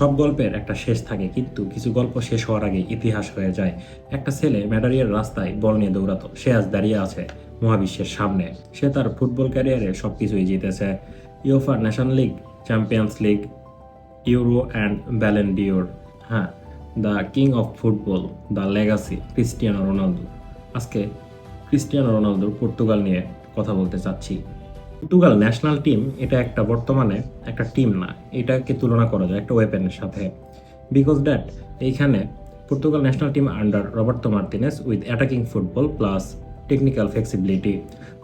সব গল্পের একটা শেষ থাকে, কিন্তু কিছু গল্প শেষ হওয়ার আগে ইতিহাস হয়ে যায়। একটা ছেলে ম্যাডারিয়ার রাস্তায় বল নিয়ে দৌড়াতো, সে আজ দাঁড়িয়ে আছে মহাবিশ্বের সামনে। সে তার ফুটবল ক্যারিয়ারে সবকিছুই জিতেছে: UEFA Nations League, Champions League, Euro and Ballon d'Or. হ্যাঁ, the king of football, the legacy, Cristiano Ronaldo. আজকে ক্রিস্টিয়ানো রোনালদোর পর্তুগাল নিয়ে কথা বলতে চাচ্ছি। পর্তুগাল ন্যাশনাল টিম এটা একটা বর্তমানে একটা টিম না, এটাকে তুলনা করা যায় একটা ওয়েপেনের সাথে। বিকজ দ্যাট এইখানে Portugal national team under Roberto Martinez with attacking football plus technical flexibility.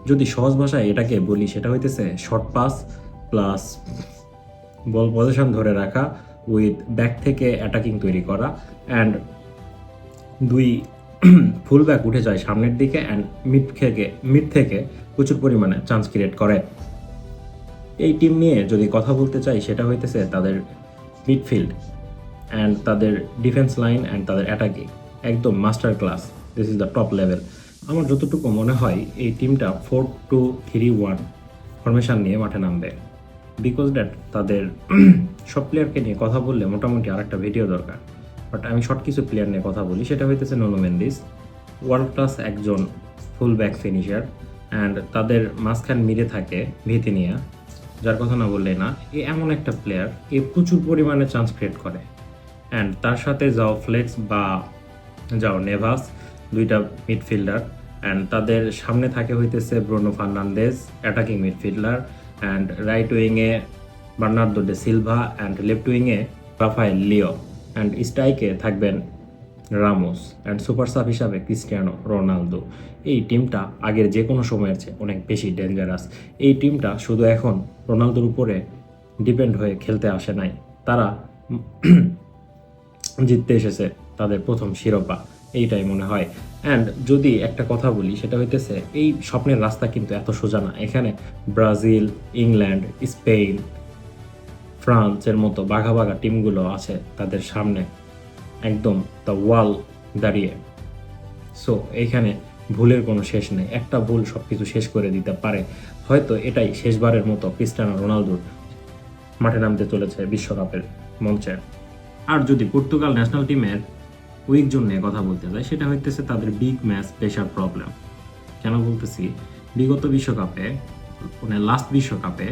যদি সহজ ভাষায় এটাকে বলি, সেটা হইতেছে short pass plus ball position ধরে রাখা উইথ ব্যাক থেকে অ্যাটাকিং তৈরি করা, অ্যান্ড দুই ফুল ব্যাক উঠে যায় সামনের দিকে, অ্যান্ড মিড থেকে প্রচুর পরিমাণে চান্স ক্রিয়েট করে। এই টিম নিয়ে যদি কথা বলতে চাই, সেটা হইতেছে তাদের মিডফিল্ড অ্যান্ড তাদের ডিফেন্স লাইন অ্যান্ড তাদের অ্যাটাকিং একদম master class. This is the top level. আমার যতটুকু মনে হয় এই টিমটা 4-2-3-1 ফরমেশন নিয়ে মাঠে নামবে। বিকজ দ্যাট তাদের সব প্লেয়ারকে নিয়ে কথা বললে মোটামুটি আর একটা ভিডিও দরকার, বাট আমি শর্ট কিছু প্লেয়ার নিয়ে কথা বলি। সেটা হইতেছে নুনো মেন্দিস, ওয়ার্ল্ড ক্লাস একজন ফুল ব্যাক ফিনিশার, অ্যান্ড তাদের মাঝখান মিডে থাকে ভিতিনিয়া, যার কথা না বললে না। এ এমন একটা প্লেয়ার, এ প্রচুর পরিমাণে চান্স ক্রিয়েট করে। অ্যান্ড তার সাথে যাও ফ্লেক্স বা যাও নেভাস, দুইটা মিডফিল্ডার, অ্যান্ড তাদের সামনে থাকে হইতেছে Bruno Fernandes, attacking midfielder, and right উইংয়ে Bernardo de Silva, and left উইংয়ে রাফায়েল লিও, অ্যান্ড স্ট্রাইকে থাকবেন রামোস, অ্যান্ড সুপার সাব হিসাবে ক্রিস্টিয়ানো রোনালদো। এই টিমটা আগের যে কোনো সময়ের চেয়ে অনেক বেশি ডেঞ্জারাস। এই টিমটা শুধু এখন রোনালদোর উপরে ডিপেন্ড হয়ে খেলতে আসে নাই, তারা জিততে এসেছে তাদের প্রথম শিরোপা, এইটাই মনে হয়। অ্যান্ড যদি একটা কথা বলি, সেটা হইতেছে এই স্বপ্নের রাস্তা কিন্তু এত সোজা না। এখানে ব্রাজিল, ইংল্যান্ড, স্পেন, ফ্রান্সের মতো বাঘা বাঘা টিমগুলো আছে তাদের সামনে, একদম দ্য ওয়াল দাঁড়িয়ে। সো এইখানে ভুলের কোনো শেষ নেই, একটা ভুল সব কিছু শেষ করে দিতে পারে। হয়তো এটাই শেষবারের মতো ক্রিস্টিয়ানো রোনালদোর মাঠে নামতে চলেছে বিশ্বকাপের মঞ্চে। আর যদি পর্তুগাল ন্যাশনাল টিমের উইক জোন নিয়ে কথা বলতে চাই, সেটা হইতেছে তাদের বিগ ম্যাচ প্রেশার প্রবলেম। কেন বলতেছি, বিগত বিশ্বকাপে মানে লাস্ট বিশ্বকাপে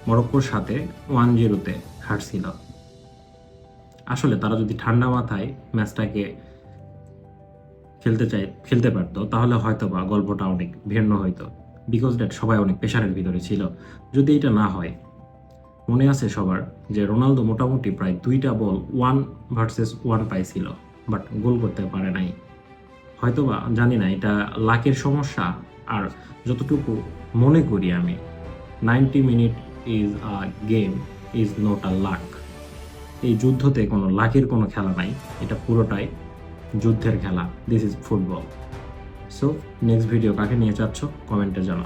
মরক্কোর সাথে 1-0 হারছিল। আসলে তারা যদি ঠান্ডা মাথায় ম্যাচটাকে খেলতে পারতো, তাহলে হয়তো বা গল্পটা অনেক ভিন্ন হইতো। বিকজ দ্যাট সবাই অনেক প্রেশারের ভিতরে ছিল। যদি এটা না হয়, মনে আছে সবার যে রোনালদো মোটামুটি প্রায় 2টা বল 1 ভার্সেস 1 পাইছিল, বাট গোল করতে পারে নাই। হয়তোবা জানি না এটা লাকের সমস্যা, আর যতটুকু মনে করি আমি, 90 minute is a game, is not a lakh. এই যুদ্ধতে কোনো লাকের কোনো খেলা নাই, এটা পুরোটাই যুদ্ধের খেলা। This is football. So next video কাকে নিয়ে চাচ্ছ কমেন্টে জানাও।